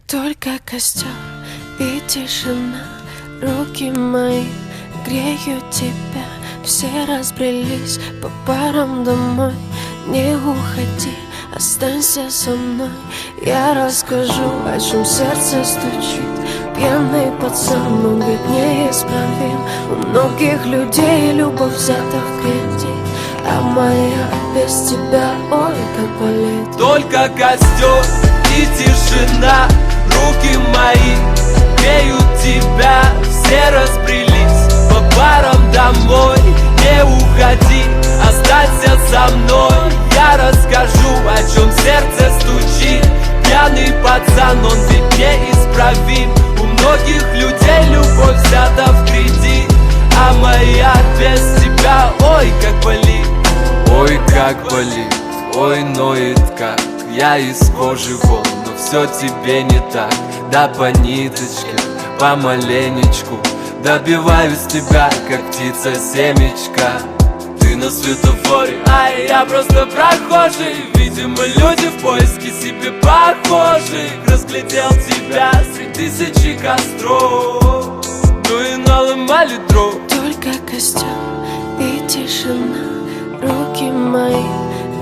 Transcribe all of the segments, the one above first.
Только костер и тишина, руки мои греют тебя. Все разбрелись по парам домой. Не уходи, останься со мной. Я расскажу, о чем сердце стучит. Пьяный пацан, он ведь неисправим. У многих людей любовь взята в кредит, а моя без тебя, ой, как болит. Только костер и тишина, руки мои греют тебя. Все разбрелись по парам домой. Не уходи, останься со мной. Я расскажу, о чем сердце стучит. Пьяный пацан, он ведь неисправим. У многих людей любовь взята в кредит, а моя без тебя, ой, как болит. Ой, как болит, ой, ноет как. Я из кожи вон, но все тебе не так. Да по ниточке, помаленечку добиваюсь тебя, как птица семечка. Ты на светофоре, а я просто прохожий. Видимо, люди в поиске себе похожих. Разглядел тебя среди тысячи костров, ну и наломали дров. Только костер и тишина, руки мои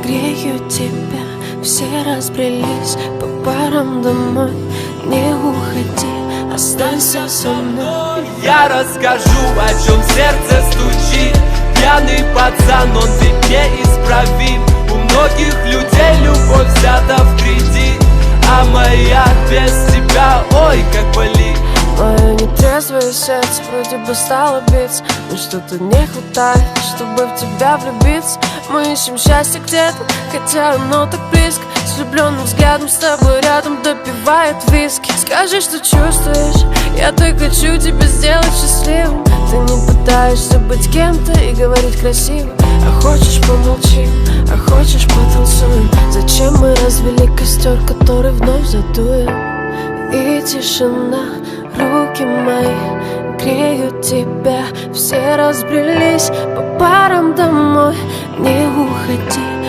греют тебя. Все разбрелись по парам домой. Не уходи, останься со мной. Я расскажу, о чем сердце стучит. Пьяный пацан, он ведь неисправим. У многих людей любовь взята в кредит, а моя без тебя, ой, как болит. Мое нетрезвое сердце вроде бы стало биться, но что-то не хватает, чтобы в тебя влюбиться. Мы ищем счастье где-то, хотя оно так близко. С влюбленным взглядом с тобой рядом допивает виски. Скажи, что чувствуешь, я так хочу тебя сделать счастливым. Ты не пытаешься быть кем-то и говорить красиво. А хочешь помолчим, а хочешь потанцуем. Зачем мы развели костер, который вновь задуем? И тишина, руки мои греют тебя. Все разбрелись по парам домой. Не уходи,